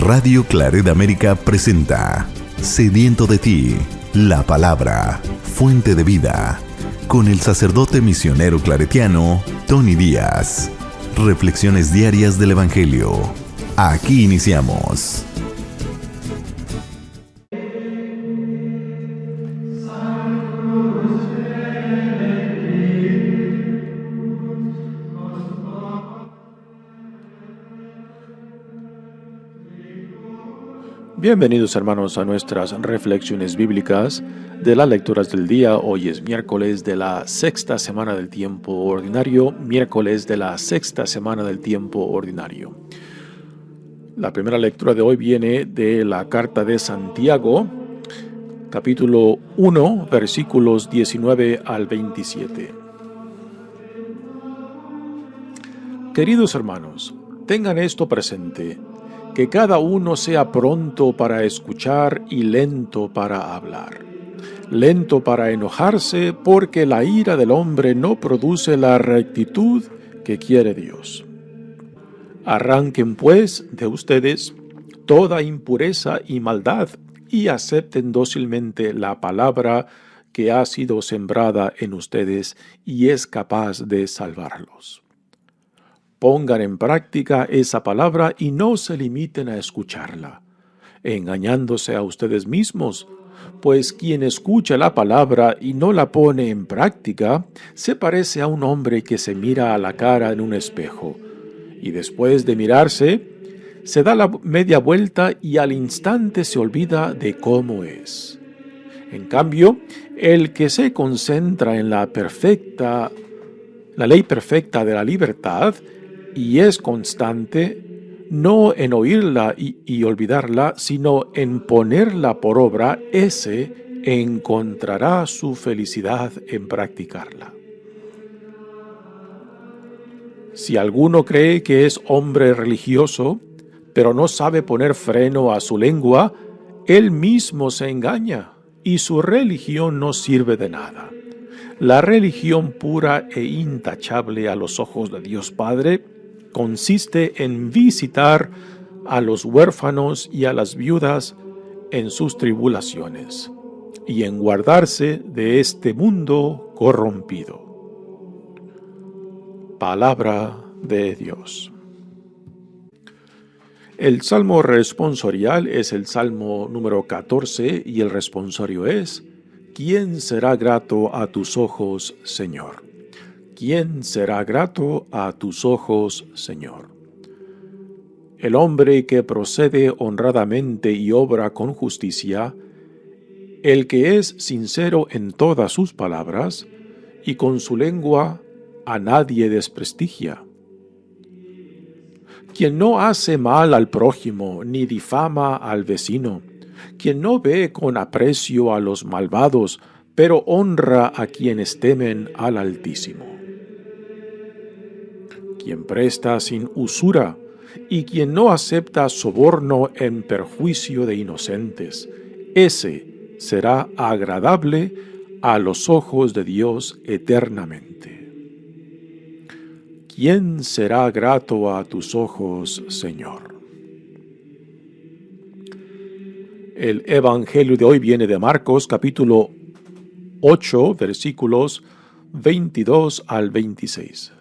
Radio Claret América presenta Sediento de ti, la palabra, fuente de vida, con el sacerdote misionero claretiano Tony Díaz. Reflexiones diarias del Evangelio. Aquí iniciamos. Bienvenidos hermanos a nuestras reflexiones bíblicas de las lecturas del día. Hoy es miércoles de la sexta semana del tiempo ordinario, La primera lectura de hoy viene de la carta de Santiago, capítulo 1, versículos 19 al 27. Queridos hermanos, tengan esto presente, que cada uno sea pronto para escuchar y lento para hablar, lento para enojarse, porque la ira del hombre no produce la rectitud que quiere Dios. Arranquen pues de ustedes toda impureza y maldad y acepten dócilmente la palabra que ha sido sembrada en ustedes y es capaz de salvarlos. Pongan en práctica esa palabra y no se limiten a escucharla, engañándose a ustedes mismos, pues quien escucha la palabra y no la pone en práctica, se parece a un hombre que se mira a la cara en un espejo, y después de mirarse, se da la media vuelta y al instante se olvida de cómo es. En cambio, el que se concentra en la ley perfecta de la libertad, y es constante, no en oírla y olvidarla, sino en ponerla por obra, ese encontrará su felicidad en practicarla. Si alguno cree que es hombre religioso, pero no sabe poner freno a su lengua, él mismo se engaña, y su religión no sirve de nada. La religión pura e intachable a los ojos de Dios Padre consiste en visitar a los huérfanos y a las viudas en sus tribulaciones y en guardarse de este mundo corrompido. Palabra de Dios. El salmo responsorial es el salmo número 14 y el responsorio es: ¿Quién será grato a tus ojos, Señor? ¿Quién será grato a tus ojos, Señor? El hombre que procede honradamente y obra con justicia, el que es sincero en todas sus palabras, y con su lengua a nadie desprestigia. Quien no hace mal al prójimo, ni difama al vecino, quien no ve con aprecio a los malvados, pero honra a quienes temen al Altísimo. Quien presta sin usura, y quien no acepta soborno en perjuicio de inocentes, ese será agradable a los ojos de Dios eternamente. ¿Quién será grato a tus ojos, Señor? El Evangelio de hoy viene de Marcos, capítulo 8, versículos 22 al 26.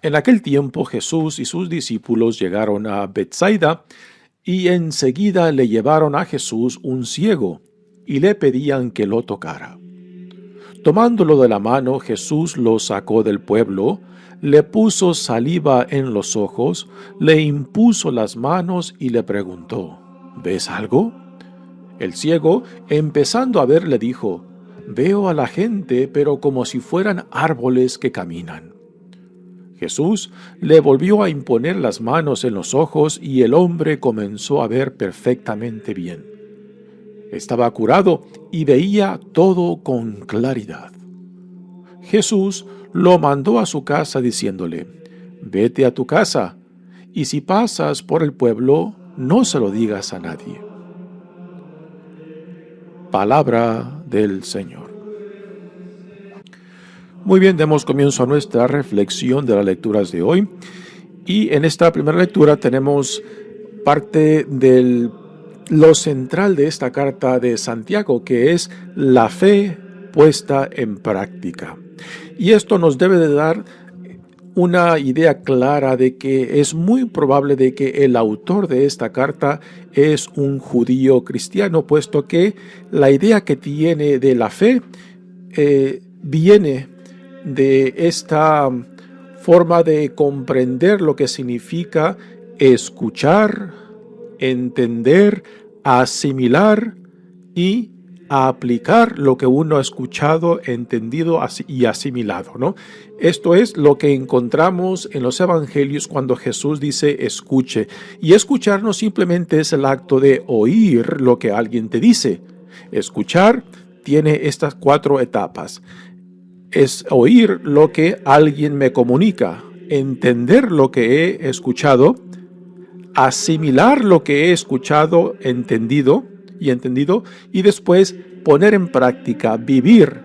En aquel tiempo Jesús y sus discípulos llegaron a Betsaida y enseguida le llevaron a Jesús un ciego y le pedían que lo tocara. Tomándolo de la mano, Jesús lo sacó del pueblo, le puso saliva en los ojos, le impuso las manos y le preguntó: ¿ves algo? El ciego, empezando a ver, le dijo: veo a la gente, pero como si fueran árboles que caminan. Jesús le volvió a imponer las manos en los ojos y el hombre comenzó a ver perfectamente bien. Estaba curado y veía todo con claridad. Jesús lo mandó a su casa diciéndole: vete a tu casa, y si pasas por el pueblo, no se lo digas a nadie. Palabra del Señor. Muy bien, demos comienzo a nuestra reflexión de las lecturas de hoy. Y en esta primera lectura tenemos parte de lo central de esta carta de Santiago, que es la fe puesta en práctica. Y esto nos debe de dar una idea clara de que es muy probable de que el autor de esta carta es un judío cristiano, puesto que la idea que tiene de la fe viene de esta forma de comprender lo que significa escuchar, entender, asimilar y aplicar lo que uno ha escuchado, entendido y asimilado, ¿no? Esto es lo que encontramos en los evangelios cuando Jesús dice escuche. Y escuchar no simplemente es el acto de oír lo que alguien te dice. Escuchar tiene estas 4 etapas. Es oír lo que alguien me comunica, entender lo que he escuchado, asimilar lo que he escuchado, entendido, y después poner en práctica, vivir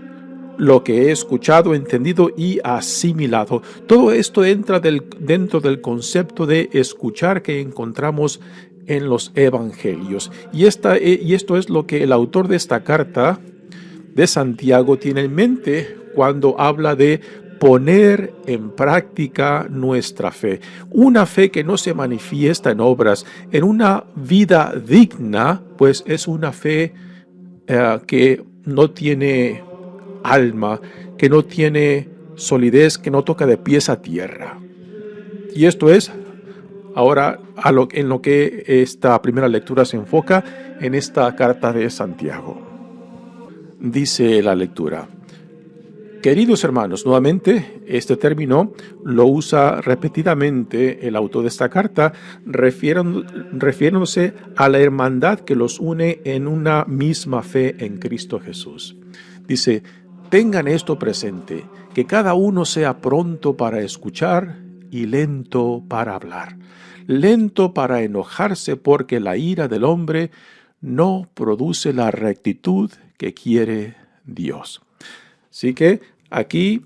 lo que he escuchado, entendido y asimilado. Todo esto entra dentro del concepto de escuchar que encontramos en los evangelios. Y esto es lo que el autor de esta carta de Santiago tiene en mente cuando habla de poner en práctica nuestra fe. Una fe que no se manifiesta en obras, en una vida digna, pues es una fe que no tiene alma, que no tiene solidez, que no toca de pies a tierra. Y esto es ahora en lo que esta primera lectura se enfoca en esta carta de Santiago. Dice la lectura: queridos hermanos, nuevamente este término lo usa repetidamente el autor de esta carta, refiriéndose a la hermandad que los une en una misma fe en Cristo Jesús. Dice: tengan esto presente, que cada uno sea pronto para escuchar y lento para hablar, lento para enojarse, porque la ira del hombre no produce la rectitud que quiere Dios. Así que aquí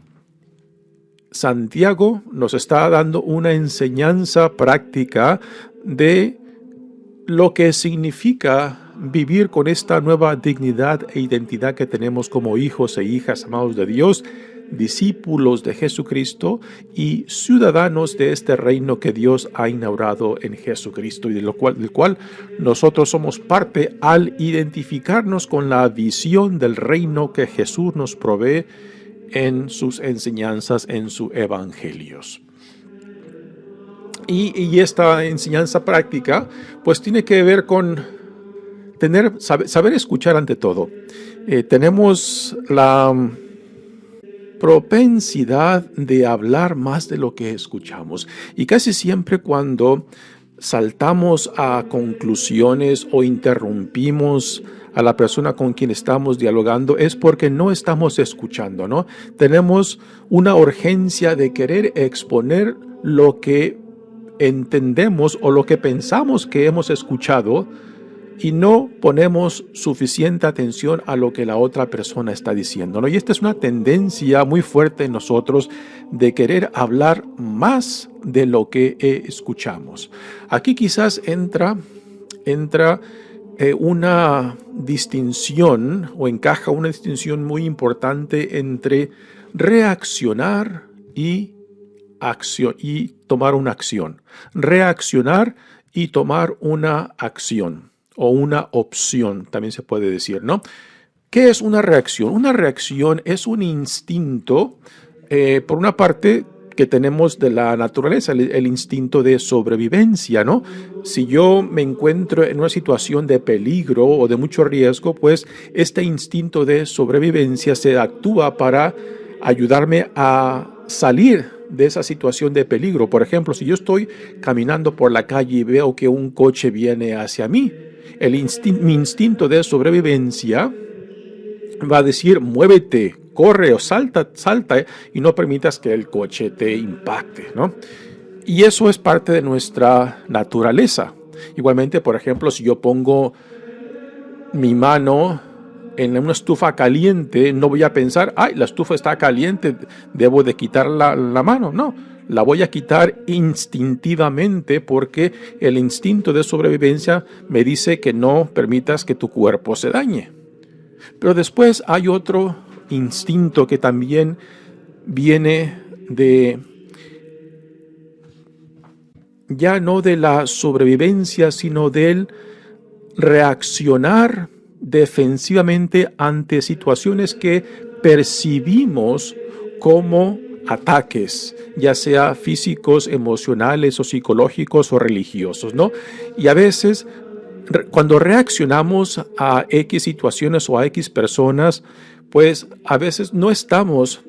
Santiago nos está dando una enseñanza práctica de lo que significa vivir con esta nueva dignidad e identidad que tenemos como hijos e hijas amados de Dios, discípulos de Jesucristo y ciudadanos de este reino que Dios ha inaugurado en Jesucristo y del cual nosotros somos parte al identificarnos con la visión del reino que Jesús nos provee en sus enseñanzas, en sus evangelios. Y esta enseñanza práctica pues tiene que ver con saber escuchar ante todo. Tenemos la propensidad de hablar más de lo que escuchamos. Y casi siempre cuando saltamos a conclusiones o interrumpimos a la persona con quien estamos dialogando es porque no estamos escuchando, ¿no? Tenemos una urgencia de querer exponer lo que entendemos o lo que pensamos que hemos escuchado y no ponemos suficiente atención a lo que la otra persona está diciendo, ¿no? Y esta es una tendencia muy fuerte en nosotros de querer hablar más de lo que escuchamos. Aquí quizás entra una distinción o encaja una distinción muy importante entre reaccionar y tomar una acción. Reaccionar y tomar una acción. O una opción, también se puede decir, ¿no? ¿Qué es una reacción? Una reacción es un instinto, por una parte, que tenemos de la naturaleza, el instinto de sobrevivencia, ¿no? Si yo me encuentro en una situación de peligro o de mucho riesgo, pues este instinto de sobrevivencia se actúa para ayudarme a salir de esa situación de peligro. Por ejemplo, si yo estoy caminando por la calle y veo que un coche viene hacia mí, mi instinto de sobrevivencia va a decir: muévete, corre o salta y no permitas que el coche te impacte, ¿no? Y eso es parte de nuestra naturaleza. Igualmente, por ejemplo, si yo pongo mi mano en una estufa caliente, no voy a pensar: ay, la estufa está caliente, debo de quitar la mano. No, La voy a quitar instintivamente porque el instinto de sobrevivencia me dice que no permitas que tu cuerpo se dañe. Pero después hay otro instinto que también viene de, ya no de la sobrevivencia, sino del reaccionar defensivamente ante situaciones que percibimos como ataques, ya sea físicos, emocionales o psicológicos o religiosos, ¿no? Y a veces, cuando reaccionamos a X situaciones o a X personas, pues a veces no estamos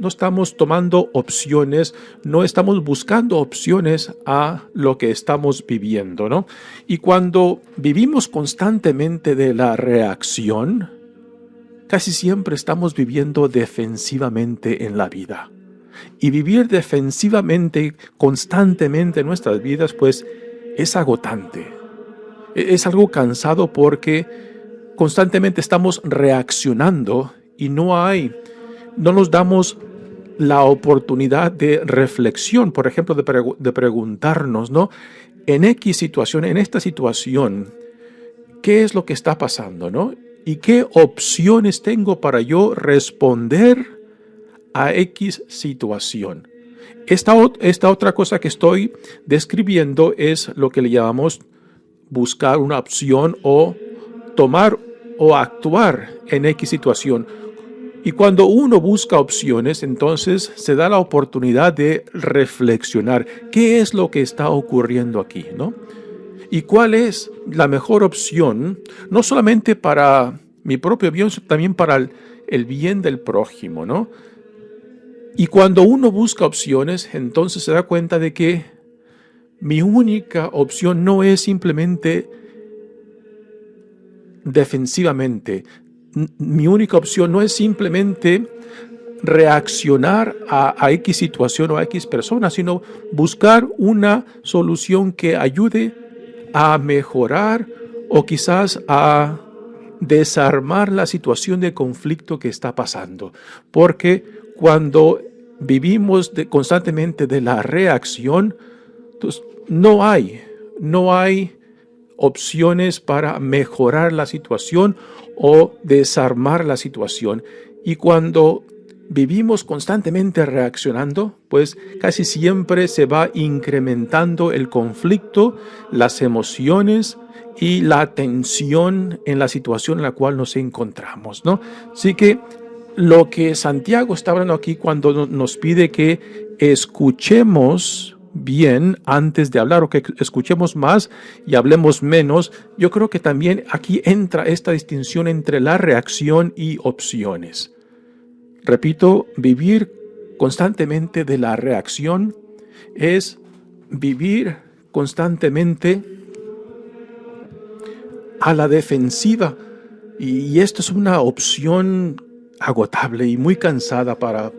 tomando opciones, no estamos buscando opciones a lo que estamos viviendo, ¿no? Y cuando vivimos constantemente de la reacción, casi siempre estamos viviendo defensivamente en la vida. Y vivir defensivamente constantemente en nuestras vidas, pues es agotante. Es algo cansado porque constantemente estamos reaccionando y no nos damos la oportunidad de reflexión, por ejemplo, de preguntarnos, ¿no? En X situación, en esta situación, ¿qué es lo que está pasando, no? ¿Y qué opciones tengo para yo responder a X situación? Esta otra cosa que estoy describiendo es lo que le llamamos buscar una opción o tomar o actuar en X situación. Y cuando uno busca opciones, entonces se da la oportunidad de reflexionar qué es lo que está ocurriendo aquí, ¿no? Y cuál es la mejor opción, no solamente para mi propio bien, sino también para el bien del prójimo, ¿no? Y cuando uno busca opciones, entonces se da cuenta de que mi única opción no es simplemente defensivamente. Mi única opción no es simplemente reaccionar a X situación o a X persona, sino buscar una solución que ayude a mejorar o quizás a desarmar la situación de conflicto que está pasando. Porque cuando vivimos constantemente de la reacción, entonces no hay opciones para mejorar la situación o desarmar la situación. Y cuando vivimos constantemente reaccionando, pues casi siempre se va incrementando el conflicto, las emociones y la tensión en la situación en la cual nos encontramos, ¿no? Así que lo que Santiago está hablando aquí cuando nos pide que escuchemos bien antes de hablar o que escuchemos más y hablemos menos, yo creo que también aquí entra esta distinción entre la reacción y opciones. Repito, vivir constantemente de la reacción es vivir constantemente a la defensiva y esto es una opción agotable y muy cansada para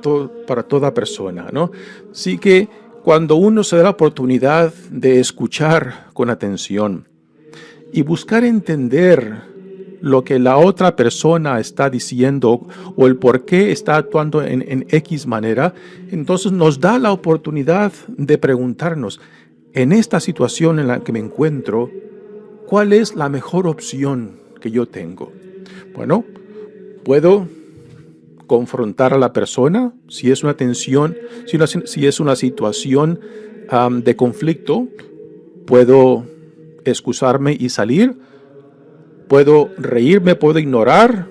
toda persona, ¿no? Así que cuando uno se da la oportunidad de escuchar con atención y buscar entender lo que la otra persona está diciendo o el por qué está actuando en X manera, entonces nos da la oportunidad de preguntarnos, en esta situación en la que me encuentro, ¿cuál es la mejor opción que yo tengo? Bueno, puedo confrontar a la persona si es una tensión, si es una situación de conflicto, puedo excusarme y salir, puedo reírme, puedo ignorar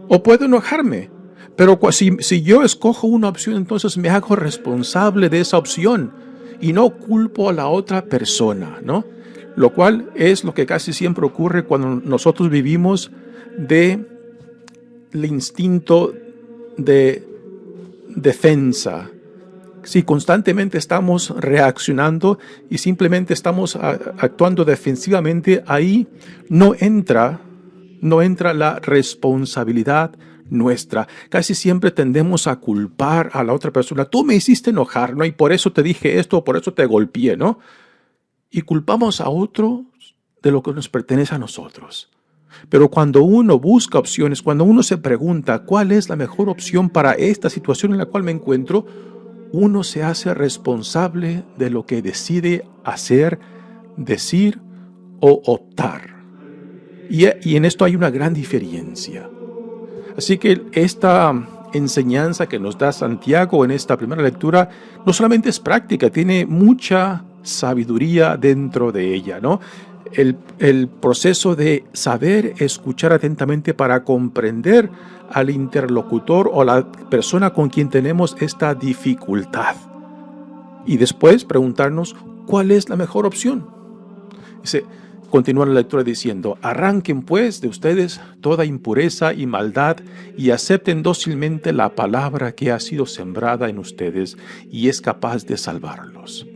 o puedo enojarme. Pero si yo escojo una opción, entonces me hago responsable de esa opción y no culpo a la otra persona, ¿no? Lo cual es lo que casi siempre ocurre cuando nosotros vivimos del instinto de defensa. Si constantemente estamos reaccionando y simplemente estamos actuando defensivamente, ahí no entra la responsabilidad nuestra. Casi siempre tendemos a culpar a la otra persona. Tú me hiciste enojar, ¿no? Y por eso te dije esto, por eso te golpeé, ¿no? Y culpamos a otros de lo que nos pertenece a nosotros. Pero cuando uno busca opciones, cuando uno se pregunta cuál es la mejor opción para esta situación en la cual me encuentro, uno se hace responsable de lo que decide hacer, decir o optar. Y en esto hay una gran diferencia. Así que esta enseñanza que nos da Santiago en esta primera lectura no solamente es práctica, tiene mucha sabiduría dentro de ella, ¿no? El proceso de saber escuchar atentamente para comprender al interlocutor o la persona con quien tenemos esta dificultad. Y después preguntarnos cuál es la mejor opción. Continúa la lectura diciendo: arranquen pues de ustedes toda impureza y maldad y acepten dócilmente la palabra que ha sido sembrada en ustedes y es capaz de salvarlos.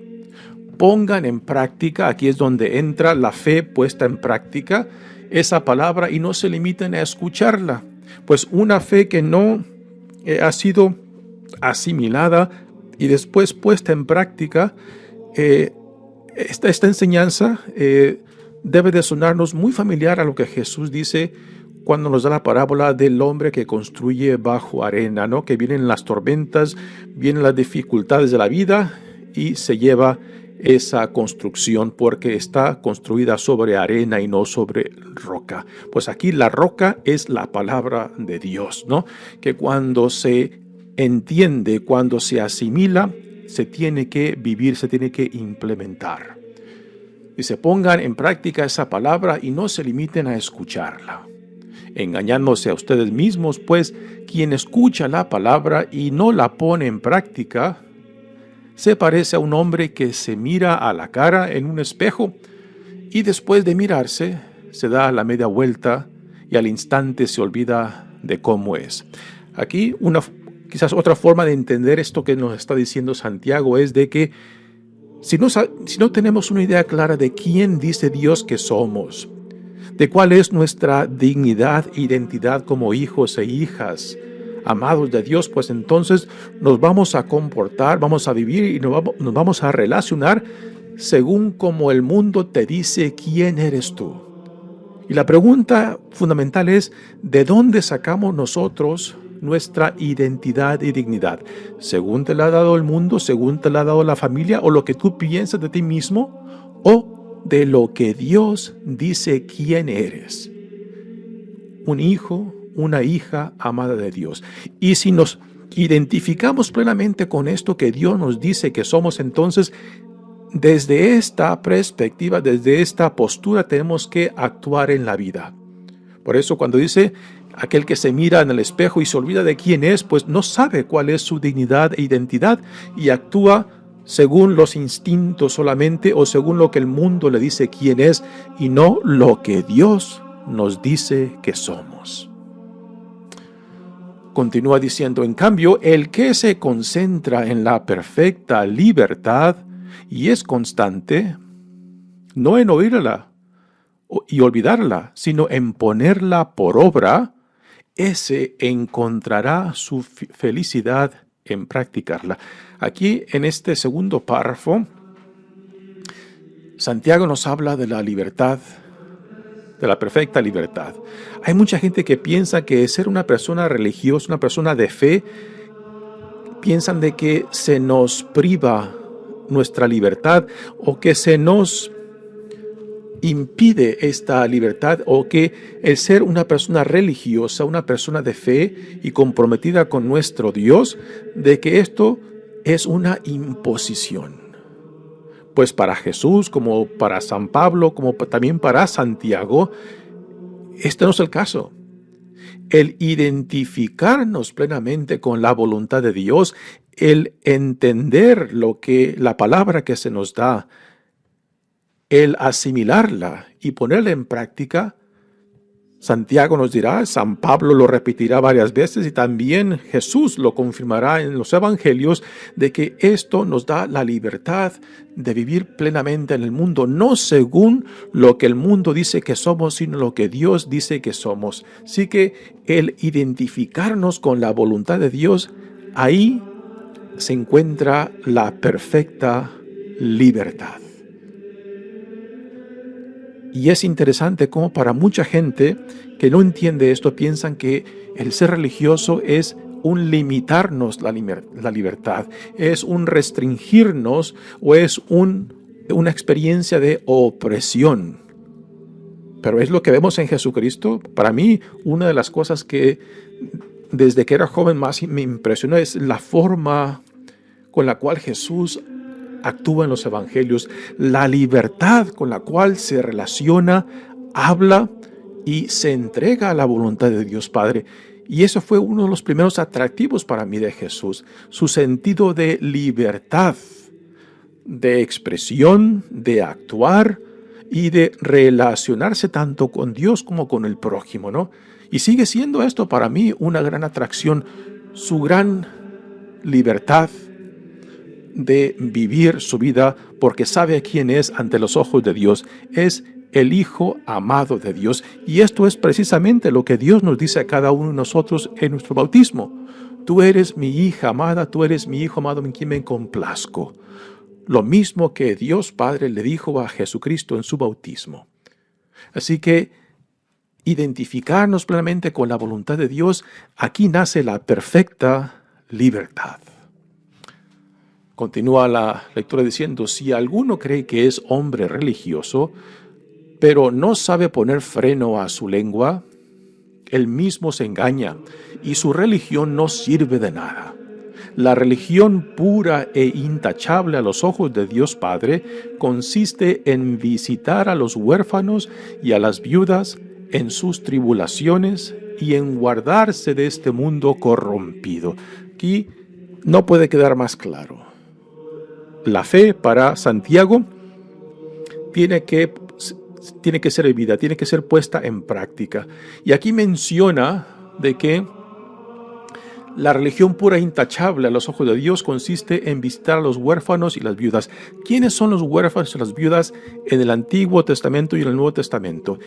Pongan en práctica, aquí es donde entra la fe puesta en práctica, esa palabra, y no se limiten a escucharla, pues una fe que no ha sido asimilada y después puesta en práctica, esta enseñanza debe de sonarnos muy familiar a lo que Jesús dice cuando nos da la parábola del hombre que construye bajo arena, ¿no? Que vienen las tormentas, vienen las dificultades de la vida y se lleva esa construcción porque está construida sobre arena y no sobre roca. Pues aquí la roca es la palabra de Dios, ¿no? Que cuando se entiende, cuando se asimila, se tiene que vivir, se tiene que implementar. Y se pongan en práctica esa palabra y no se limiten a escucharla, engañándose a ustedes mismos, pues quien escucha la palabra y no la pone en práctica se parece a un hombre que se mira a la cara en un espejo y después de mirarse se da la media vuelta y al instante se olvida de cómo es. Aquí quizás otra forma de entender esto que nos está diciendo Santiago es de que si no tenemos una idea clara de quién dice Dios que somos, de cuál es nuestra dignidad e identidad como hijos e hijas amados de Dios, pues entonces nos vamos a comportar, vamos a vivir y nos vamos a relacionar según como el mundo te dice quién eres tú. Y la pregunta fundamental es: ¿de dónde sacamos nosotros nuestra identidad y dignidad? ¿Según te la ha dado el mundo, según te la ha dado la familia, o lo que tú piensas de ti mismo, o de lo que Dios dice quién eres? Un hijo, una hija amada de Dios. Y si nos identificamos plenamente con esto que Dios nos dice que somos, entonces desde esta perspectiva, desde esta postura tenemos que actuar en la vida. Por eso cuando dice aquel que se mira en el espejo y se olvida de quién es, pues no sabe cuál es su dignidad e identidad y actúa según los instintos solamente o según lo que el mundo le dice quién es y no lo que Dios nos dice que somos. Continúa diciendo: en cambio, el que se concentra en la perfecta libertad y es constante, no en oírla y olvidarla, sino en ponerla por obra, ese encontrará su felicidad en practicarla. Aquí, en este segundo párrafo, Santiago nos habla de la libertad, de la perfecta libertad. Hay mucha gente que piensa que ser una persona religiosa, una persona de fe, piensan de que se nos priva nuestra libertad o que se nos impide esta libertad o que el ser una persona religiosa, una persona de fe y comprometida con nuestro Dios, de que esto es una imposición. Pues para Jesús, como para San Pablo, como también para Santiago, este no es el caso. El identificarnos plenamente con la voluntad de Dios, el entender lo que la palabra que se nos da, el asimilarla y ponerla en práctica, Santiago nos dirá, San Pablo lo repetirá varias veces y también Jesús lo confirmará en los evangelios, de que esto nos da la libertad de vivir plenamente en el mundo, no según lo que el mundo dice que somos, sino lo que Dios dice que somos. Así que el identificarnos con la voluntad de Dios, ahí se encuentra la perfecta libertad. Y es interesante cómo para mucha gente que no entiende esto piensan que el ser religioso es un limitarnos la libertad, es un restringirnos o es una experiencia de opresión. Pero es lo que vemos en Jesucristo. Para mí, una de las cosas que desde que era joven más me impresionó es la forma con la cual Jesús actúa en los evangelios, la libertad con la cual se relaciona, habla y se entrega a la voluntad de Dios Padre. Y eso fue uno de los primeros atractivos para mí de Jesús, su sentido de libertad, de expresión, de actuar y de relacionarse tanto con Dios como con el prójimo, ¿no? Y sigue siendo esto para mí una gran atracción, su gran libertad de vivir su vida porque sabe quién es ante los ojos de Dios. Es el Hijo amado de Dios. Y esto es precisamente lo que Dios nos dice a cada uno de nosotros en nuestro bautismo. Tú eres mi hija amada, tú eres mi hijo amado en quien me complazco. Lo mismo que Dios Padre le dijo a Jesucristo en su bautismo. Así que identificarnos plenamente con la voluntad de Dios, aquí nace la perfecta libertad. Continúa la lectura diciendo, si alguno cree que es hombre religioso, pero no sabe poner freno a su lengua, él mismo se engaña y su religión no sirve de nada. La religión pura e intachable a los ojos de Dios Padre consiste en visitar a los huérfanos y a las viudas en sus tribulaciones y en guardarse de este mundo corrompido. Aquí no puede quedar más claro. La fe para Santiago tiene que ser vivida, tiene que ser puesta en práctica. Y aquí menciona de que la religión pura e intachable a los ojos de Dios consiste en visitar a los huérfanos y las viudas. ¿Quiénes son los huérfanos y las viudas en el Antiguo Testamento y en el Nuevo Testamento?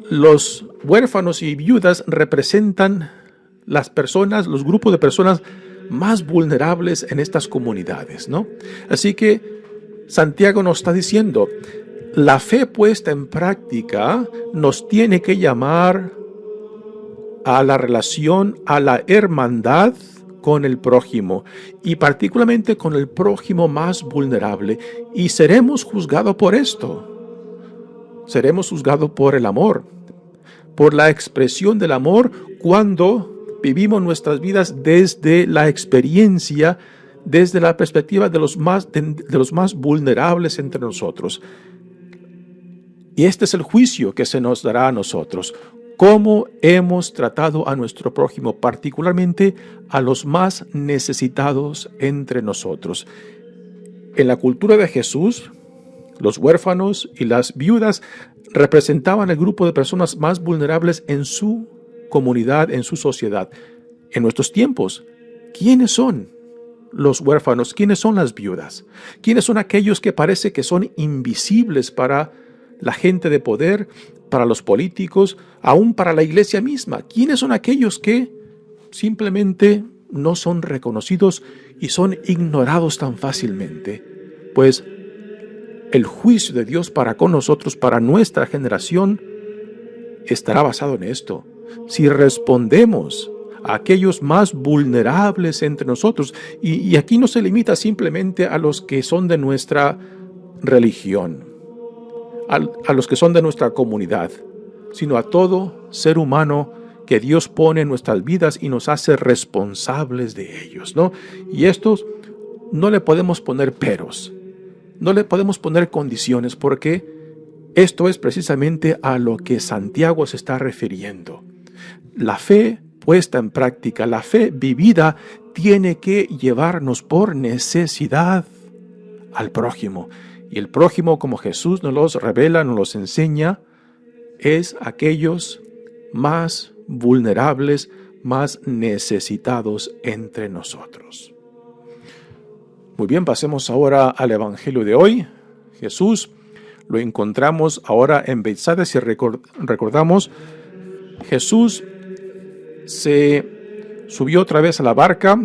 Los huérfanos y viudas representan las personas, los grupos de personas más vulnerables en estas comunidades, ¿no? Así que Santiago nos está diciendo, la fe puesta en práctica nos tiene que llamar a la relación, a la hermandad con el prójimo y particularmente con el prójimo más vulnerable. Y seremos juzgados por esto. Seremos juzgados por el amor, por la expresión del amor cuando vivimos nuestras vidas desde la experiencia, desde la perspectiva de los más vulnerables entre nosotros. Y este es el juicio que se nos dará a nosotros. ¿Cómo hemos tratado a nuestro prójimo, particularmente a los más necesitados entre nosotros? En la cultura de Jesús, los huérfanos y las viudas representaban el grupo de personas más vulnerables en su comunidad, en su sociedad. En nuestros tiempos, ¿quiénes son los huérfanos? ¿Quiénes son las viudas? ¿Quiénes son aquellos que parece que son invisibles para la gente de poder, para los políticos, aún para la iglesia misma? ¿Quiénes son aquellos que simplemente no son reconocidos y son ignorados tan fácilmente? Pues el juicio de Dios para con nosotros, para nuestra generación, estará basado en esto. Si respondemos a aquellos más vulnerables entre nosotros, y aquí no se limita simplemente a los que son de nuestra religión, a los que son de nuestra comunidad, sino a todo ser humano que Dios pone en nuestras vidas y nos hace responsables de ellos, ¿no? Y estos no le podemos poner peros, no le podemos poner condiciones, porque esto es precisamente a lo que Santiago se está refiriendo. La fe puesta en práctica, la fe vivida, tiene que llevarnos por necesidad al prójimo. Y el prójimo, como Jesús nos los revela, nos los enseña, es aquellos más vulnerables, más necesitados entre nosotros. Muy bien, pasemos ahora al Evangelio de hoy. Jesús lo encontramos ahora en Betsaida. Si recordamos, Jesús se subió otra vez a la barca,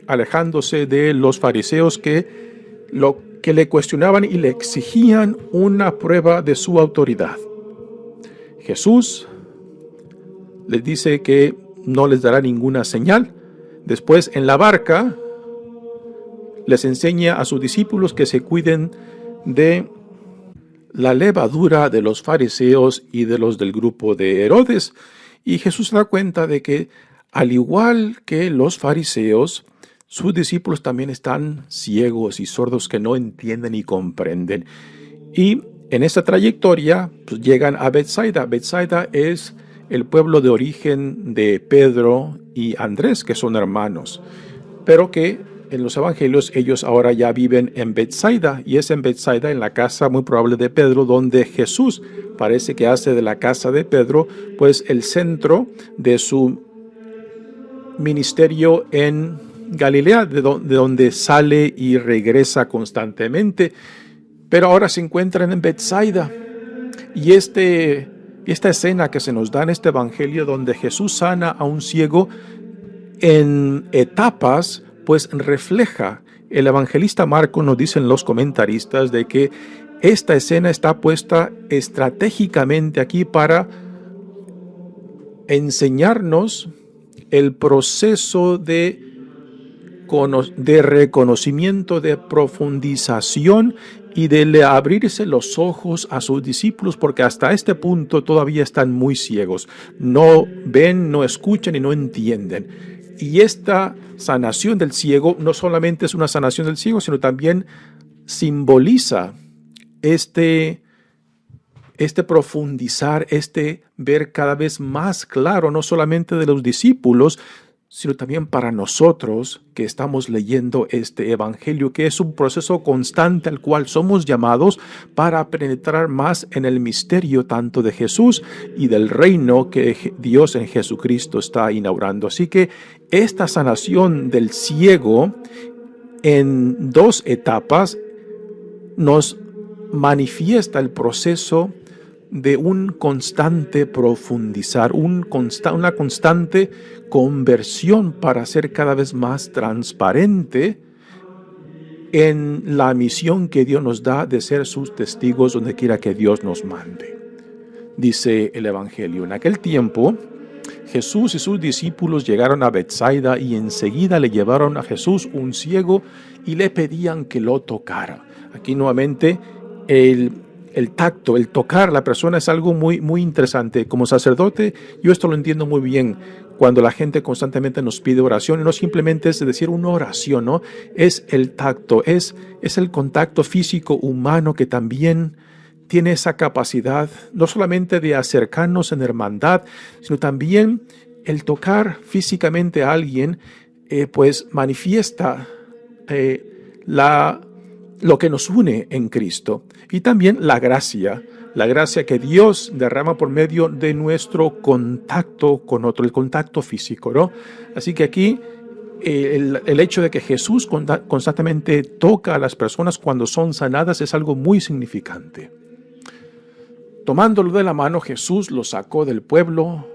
alejándose de los fariseos que le cuestionaban y le exigían una prueba de su autoridad. Jesús les dice que no les dará ninguna señal Después, en la barca, les enseña a sus discípulos que se cuiden de la levadura de los fariseos y de los del grupo de Herodes. Y Jesús se da cuenta de que, al igual que los fariseos, sus discípulos también están ciegos y sordos, que no entienden y comprenden. Y en esta trayectoria pues, llegan a Betsaida. Betsaida es el pueblo de origen de Pedro y Andrés, que son hermanos, pero que en los evangelios ellos ahora ya viven en Betsaida, y es en Betsaida, en la casa muy probable de Pedro, donde Jesús parece que hace de la casa de Pedro pues el centro de su ministerio en Galilea, de donde sale y regresa constantemente, pero ahora se encuentran en Betsaida. Y esta escena que se nos da en este evangelio, donde Jesús sana a un ciego en etapas, pues refleja. El evangelista Marcos nos dicen los comentaristas de que esta escena está puesta estratégicamente aquí para enseñarnos el proceso de reconocimiento, de profundización y de abrirse los ojos a sus discípulos, porque hasta este punto todavía están muy ciegos. No ven, no escuchan y no entienden. Y esta sanación del ciego no solamente es una sanación del ciego, sino también simboliza este profundizar, ver cada vez más claro, no solamente de los discípulos, sino también para nosotros que estamos leyendo este evangelio, que es un proceso constante al cual somos llamados para penetrar más en el misterio tanto de Jesús y del reino que Dios en Jesucristo está inaugurando. Así que esta sanación del ciego en dos etapas nos manifiesta el proceso de un constante profundizar, una constante conversión para ser cada vez más transparente en la misión que Dios nos da de ser sus testigos donde quiera que Dios nos mande. Dice el Evangelio: en aquel tiempo Jesús y sus discípulos llegaron a Betsaida, y enseguida le llevaron a Jesús un ciego y le pedían que lo tocara. Aquí nuevamente el tacto, el tocar a la persona es algo muy, muy interesante. Como sacerdote, yo esto lo entiendo muy bien. Cuando la gente constantemente nos pide oración, y no simplemente es decir una oración, ¿no? Es el tacto, es el contacto físico humano que también tiene esa capacidad, no solamente de acercarnos en hermandad, sino también el tocar físicamente a alguien, pues manifiesta lo que nos une en Cristo. Y también la gracia que Dios derrama por medio de nuestro contacto con otro, el contacto físico, ¿no? Así que aquí el hecho de que Jesús constantemente toca a las personas cuando son sanadas es algo muy significante. Tomándolo de la mano, Jesús lo sacó del pueblo,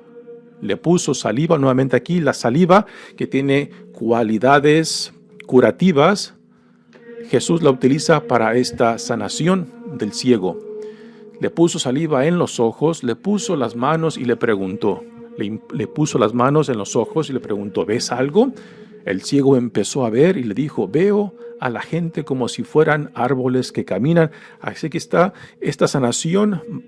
le puso saliva, nuevamente aquí la saliva que tiene cualidades curativas. Jesús la utiliza para esta sanación del ciego. Le puso saliva en los ojos, le puso las manos y le preguntó. Le puso las manos en los ojos y le preguntó: ¿ves algo? El ciego empezó a ver y le dijo: veo a la gente como si fueran árboles que caminan. Así que esta sanación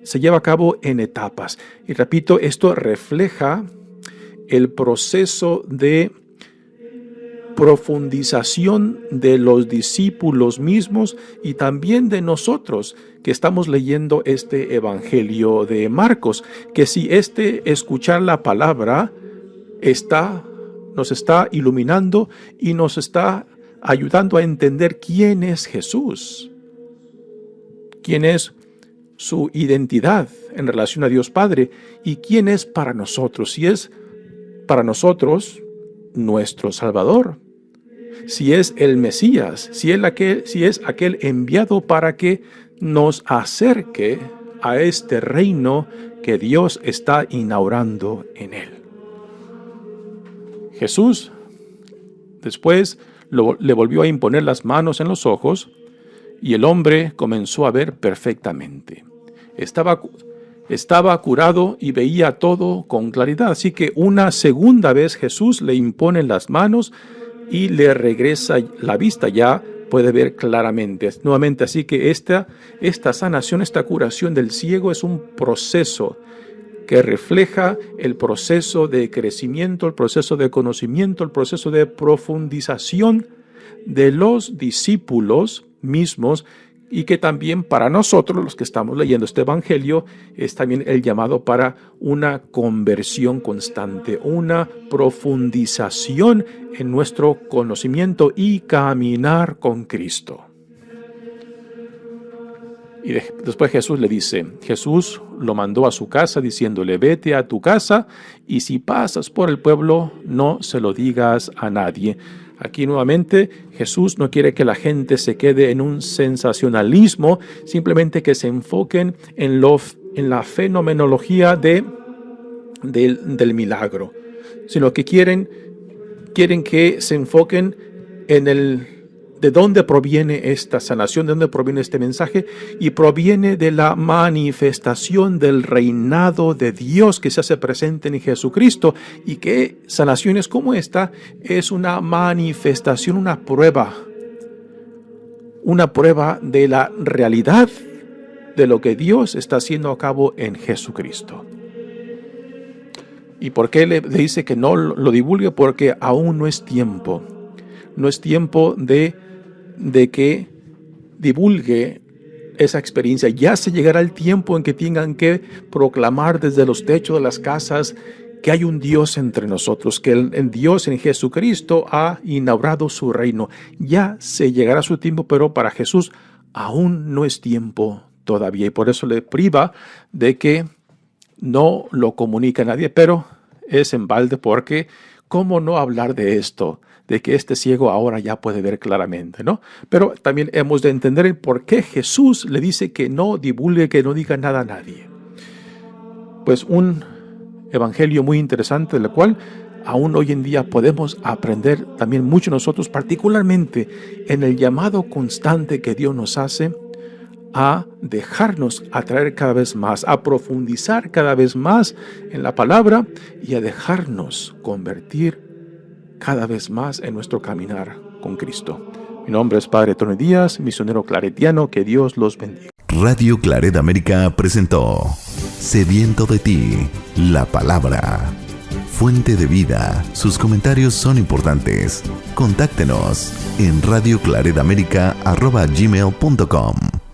se lleva a cabo en etapas. Y repito, esto refleja el proceso de profundización de los discípulos mismos y también de nosotros que estamos leyendo este evangelio de Marcos, que si escuchar la palabra nos está iluminando y nos está ayudando a entender quién es Jesús, quién es su identidad en relación a Dios Padre y quién es para nosotros. Si es para nosotros nuestro Salvador, si es el Mesías, si es aquel enviado para que nos acerque a este reino que Dios está inaugurando en él. Jesús después le volvió a imponer las manos en los ojos y el hombre comenzó a ver perfectamente. Estaba estaba curado y veía todo con claridad. Así que una segunda vez Jesús le impone las manos y le regresa la vista, ya puede ver claramente. Nuevamente, así que esta sanación, esta curación del ciego es un proceso que refleja el proceso de crecimiento, el proceso de conocimiento, el proceso de profundización de los discípulos mismos, y que también para nosotros, los que estamos leyendo este evangelio, es también el llamado para una conversión constante, una profundización en nuestro conocimiento y caminar con Cristo. Y después Jesús le dice, Jesús lo mandó a su casa diciéndole, vete a tu casa y si pasas por el pueblo, no se lo digas a nadie. Aquí nuevamente Jesús no quiere que la gente se quede en un sensacionalismo, simplemente que se enfoquen en la fenomenología del milagro, sino que quieren que se enfoquen en de dónde proviene esta sanación, de dónde proviene este mensaje, y proviene de la manifestación del reinado de Dios que se hace presente en Jesucristo, y que sanaciones como esta es una manifestación, una prueba de la realidad de lo que Dios está haciendo a cabo en Jesucristo. ¿Y por qué le dice que no lo divulgue? Porque aún no es tiempo. No es tiempo de que divulgue esa experiencia. Ya se llegará el tiempo en que tengan que proclamar desde los techos de las casas que hay un Dios entre nosotros, que el Dios en Jesucristo ha inaugurado su reino. Ya se llegará su tiempo, pero para Jesús aún no es tiempo todavía, y por eso le priva de que no lo comunica a nadie, pero es en balde, porque ¿cómo no hablar de esto? De que este ciego ahora ya puede ver claramente, ¿no? Pero también hemos de entender el por qué Jesús le dice que no divulgue, que no diga nada a nadie. Pues un evangelio muy interesante, del cual aún hoy en día podemos aprender también mucho nosotros, particularmente en el llamado constante que Dios nos hace a dejarnos atraer cada vez más, a profundizar cada vez más en la palabra y a dejarnos convertir cada vez más en nuestro caminar con Cristo. Mi nombre es Padre Tony Díaz, misionero claretiano. Que Dios los bendiga. Radio Claret América presentó Sediento de ti, la palabra. Fuente de vida. Sus comentarios son importantes. Contáctenos en radioclaretamerica@gmail.com.